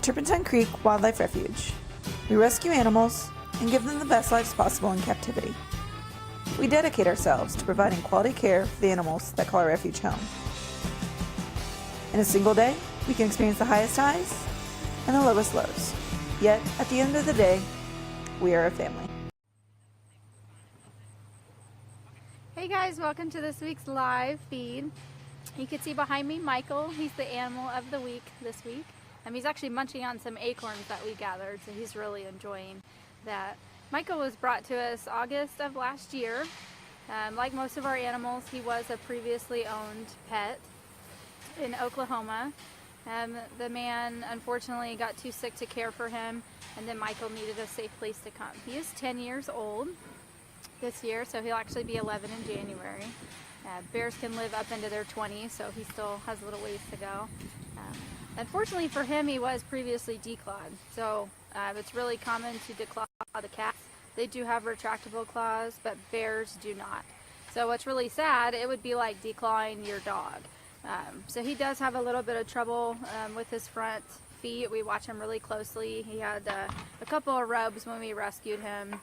At Turpentine Creek Wildlife Refuge, we rescue animals and give them the best lives possible in captivity. We dedicate ourselves to providing quality care for the animals that call our refuge home. In a single day, we can experience the highest highs and the lowest lows. Yet, at the end of the day, we are a family. Hey guys, welcome to this week's live feed. You can see behind me Michael. He's the animal of the week this week. He's actually munching on some acorns that we gathered, so he's really enjoying that. Michael was brought to us August of last year. Like most of our animals, he was a previously owned pet in Oklahoma. The man unfortunately got too sick to care for him, and then Michael needed a safe place to come. He is 10 years old this year, so he'll actually be 11 in January. Bears can live up into their 20s, so he still has a little ways to go. Unfortunately for him, he was previously declawed, so it's really common to declaw the cats. They do have retractable claws, but bears do not. So what's really sad, it would be like declawing your dog. So he does have a little bit of trouble with his front feet. We watch him really closely. He had a couple of rubs when we rescued him,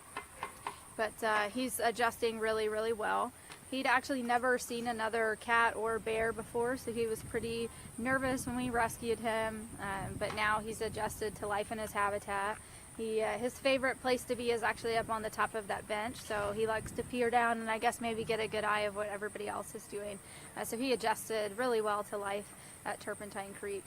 but he's adjusting really, really well. He'd actually never seen another cat or bear before, so he was pretty nervous when we rescued him, but now he's adjusted to life in his habitat. His favorite place to be is actually up on the top of that bench, so he likes to peer down and I guess maybe get a good eye of what everybody else is doing. So he adjusted really well to life at Turpentine Creek.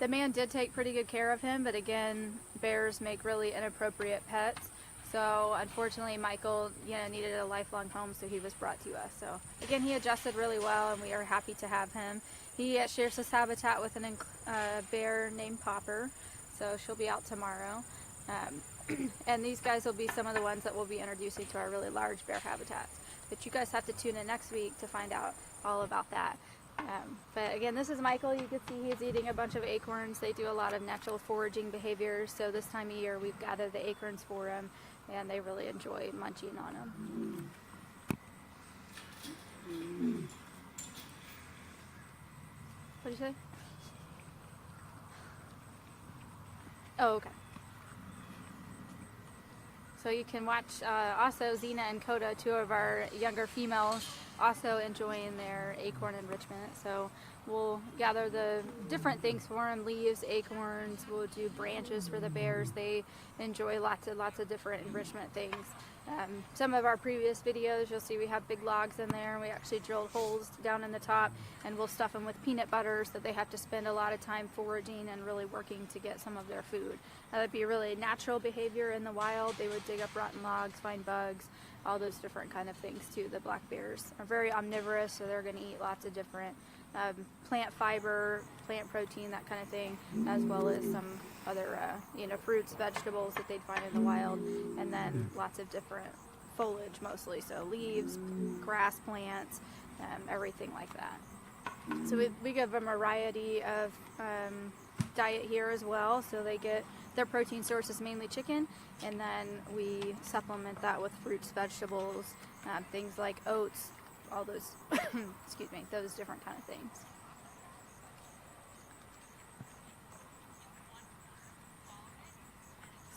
The man did take pretty good care of him, but again, bears make really inappropriate pets. So unfortunately, Michael, needed a lifelong home, so he was brought to us. So again, he adjusted really well, and we are happy to have him. He shares his habitat with a bear named Popper, so she'll be out tomorrow. And these guys will be some of the ones that we'll be introducing to our really large bear habitats. But you guys have to tune in next week to find out all about that. But again, this is Michael. You can see he's eating a bunch of acorns. They do a lot of natural foraging behaviors, so this time of year we've gathered the acorns for him, and they really enjoy munching on them. What did you say? Oh, okay. So you can watch also Xena and Coda, two of our younger females, also enjoying their acorn enrichment. So we'll gather the different things for them: leaves, acorns. We'll do branches for the bears. They enjoy lots of different enrichment things. Some of our previous videos, you'll see we have big logs in there. We actually drilled holes down in the top, and we'll stuff them with peanut butter so they have to spend a lot of time foraging and really working to get some of their food. That would be really natural behavior in the wild. They would dig up rotten logs, find bugs, all those different kind of things too. The black bears are very omnivorous, so they're going to eat lots of different plant fiber, plant protein, that kind of thing, as well as some other fruits, vegetables that they'd find in the wild, and then lots of different foliage mostly, so leaves, grass plants, everything like that. So we give them a variety of diet here as well, so they get their protein source is mainly chicken, and then we supplement that with fruits, vegetables, things like oats, all those excuse me, those different kind of things.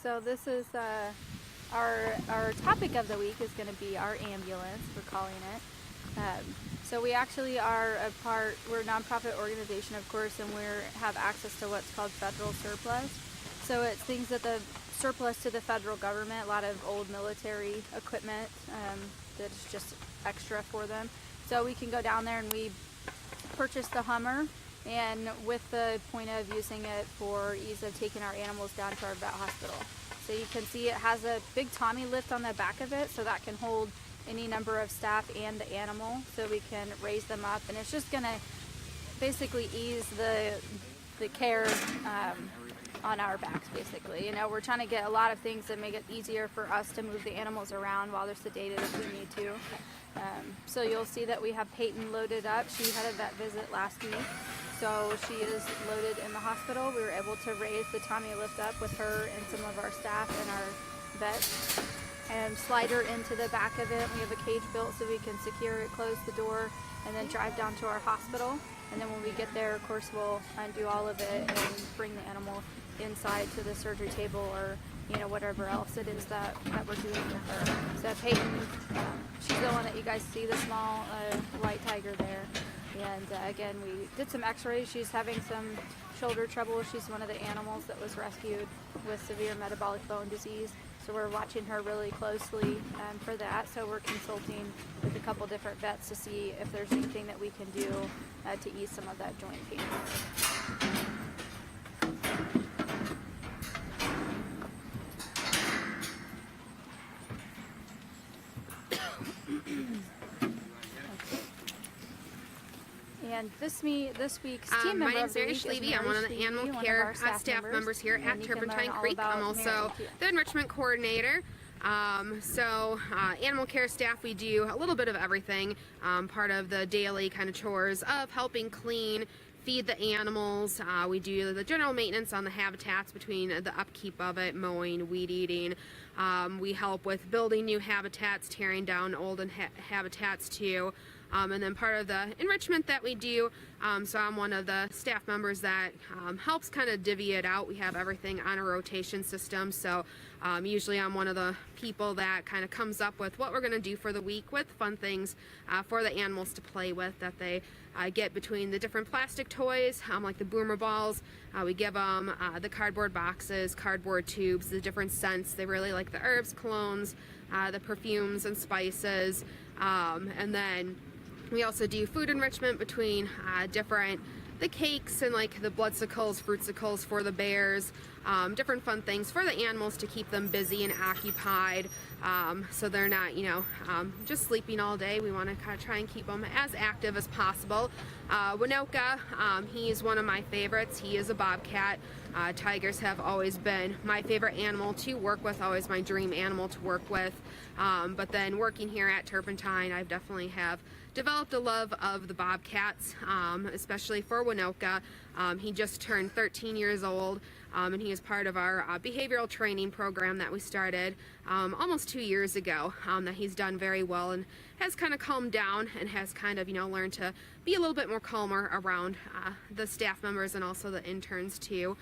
So this is our topic of the week is going to be our ambulance, we're calling it. So we actually are we're a nonprofit organization, of course, and we have access to what's called federal surplus. So it's things that the surplus to the federal government, a lot of old military equipment that's just extra for them. So we can go down there and we purchase the Hummer, and with the point of using it for ease of taking our animals down to our vet hospital. So you can see it has a big Tommy lift on the back of it, so that can hold any number of staff and the animal, so we can raise them up, and it's just going to basically ease the care on our backs, basically. We're trying to get a lot of things that make it easier for us to move the animals around while they're sedated if we need to. So you'll see that we have Peyton loaded up. She had a vet visit last week, so she is loaded in the hospital. We were able to raise the Tommy lift up with her and some of our staff and our vets, and slide her into the back of it. We have a cage built so we can secure it, close the door, and then drive down to our hospital. And then when we get there, of course, we'll undo all of it and bring the animal inside to the surgery table, or whatever else it is that we're doing to her. So Peyton, she's the one that you guys see, the small white tiger there. And again, we did some x-rays. She's having some shoulder trouble. She's one of the animals that was rescued with severe metabolic bone disease. So we're watching her really closely for that. So we're consulting with a couple different vets to see if there's anything that we can do to ease some of that joint pain. And this week's team member my name's of the Mary week Schlieve. is I'm one of the animal care staff members here at Turpentine Creek. I'm also the Enrichment Coordinator. Animal care staff, we do a little bit of everything. Part of the daily kind of chores of helping clean, feed the animals. We do the general maintenance on the habitats, between the upkeep of it, mowing, weed eating. We help with building new habitats, tearing down old habitats too. And then part of the enrichment that we do, so I'm one of the staff members that helps kind of divvy it out. We have everything on a rotation system, so usually I'm one of the people that kind of comes up with what we're going to do for the week, with fun things for the animals to play with that they get between the different plastic toys, like the boomer balls. We give them the cardboard boxes, cardboard tubes, the different scents. They really like the herbs, colognes, the perfumes and spices, and then we also do food enrichment between the cakes and like the bloodsicles, fruitsicles for the bears, different fun things for the animals to keep them busy and occupied, so they're not, just sleeping all day. We want to kind of try and keep them as active as possible. Winoka, he's one of my favorites. He is a bobcat. Tigers have always been my favorite animal to work with, always my dream animal to work with. But then working here at Turpentine, I've definitely have developed a love of the bobcats, especially for Winoka. He just turned 13 years old, and he is part of our behavioral training program that we started almost 2 years ago, that he's done very well and has kind of calmed down and has kind of, learned to be a little bit more calmer around the staff members and also the interns too.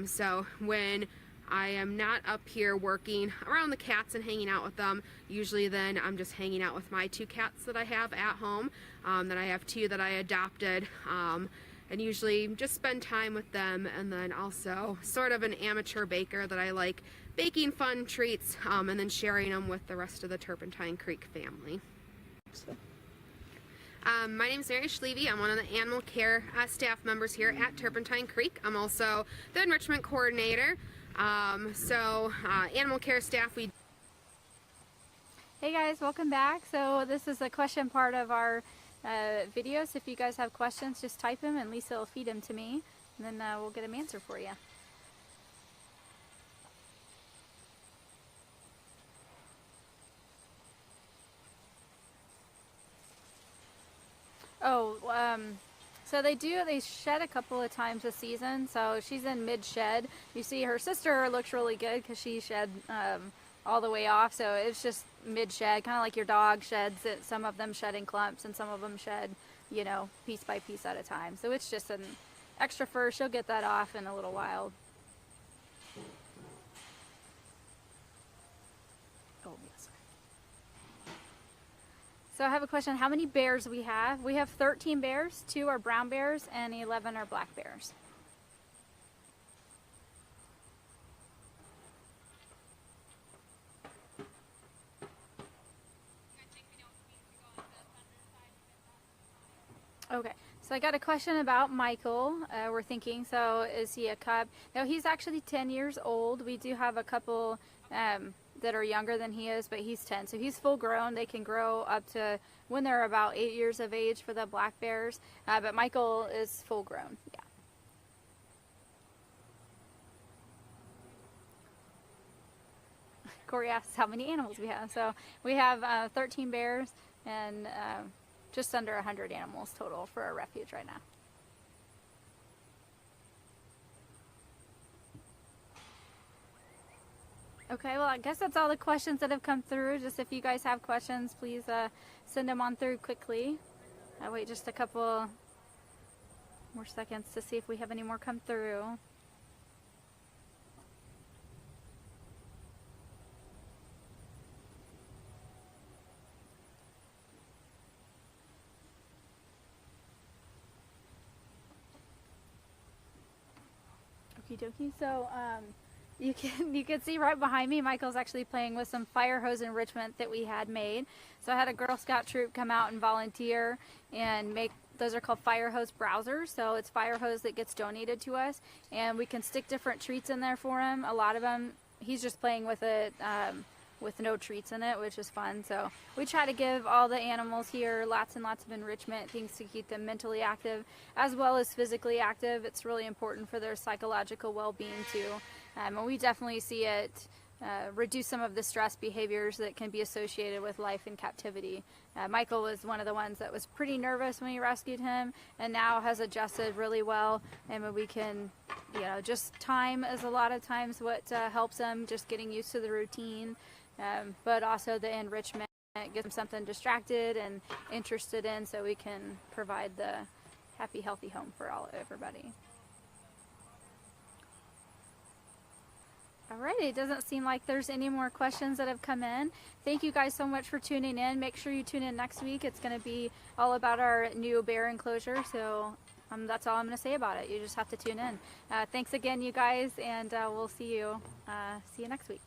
So when I am not up here working around the cats and hanging out with them, usually then I'm just hanging out with my 2 cats that I have at home, that I have 2 that I adopted, and usually just spend time with them. And then also sort of an amateur baker that I like baking fun treats, and then sharing them with the rest of the Turpentine Creek family. My name is Mary Schlieve. I'm one of the animal care staff members here at Turpentine Creek. I'm also the Enrichment Coordinator. Animal care staff, we... Hey guys, welcome back. So this is the question part of our video, so if you guys have questions, just type them and Lisa will feed them to me, and then we'll get them answered for you. So they shed a couple of times a season, so she's in mid-shed. You see her sister looks really good because she shed all the way off, so it's just mid-shed, kind of like your dog sheds it. Some of them shed in clumps and some of them shed, piece by piece at a time. So it's just an extra fur. She'll get that off in a little while. Oh, yes. So I have a question. How many bears do we have? We have 13 bears. 2 are brown bears and 11 are black bears. Okay, so I got a question about Michael. We're thinking, so is he a cub? No, he's actually 10 years old. We do have a couple that are younger than he is, but he's 10, so he's full grown. They can grow up to when they're about 8 years of age for the black bears, but Michael is full grown. Yeah. Corey asks how many animals we have. So we have 13 bears and just under 100 animals total for our refuge right now. Okay, well, I guess that's all the questions that have come through. Just if you guys have questions, please send them on through quickly. I wait just a couple More seconds to see if we have any more come through. Okie dokie. So you can see right behind me, Michael's actually playing with some fire hose enrichment that we had made. So I had a Girl Scout troop come out and volunteer and make, those are called fire hose browsers. So it's fire hose that gets donated to us, and we can stick different treats in there for him. A lot of them, he's just playing with it with no treats in it, which is fun. So we try to give all the animals here lots and lots of enrichment, things to keep them mentally active as well as physically active. It's really important for their psychological well-being too. And we definitely see it reduce some of the stress behaviors that can be associated with life in captivity. Michael was one of the ones that was pretty nervous when we rescued him, and now has adjusted really well. And when we can, you know, just time is a lot of times what helps him, just getting used to the routine, but also the enrichment gets him something distracted and interested in, so we can provide the happy, healthy home for everybody. Alrighty, it doesn't seem like there's any more questions that have come in. Thank you guys so much for tuning in. Make sure you tune in next week. It's going to be all about our new bear enclosure, so that's all I'm going to say about it. You just have to tune in. Thanks again, you guys, and we'll see you next week.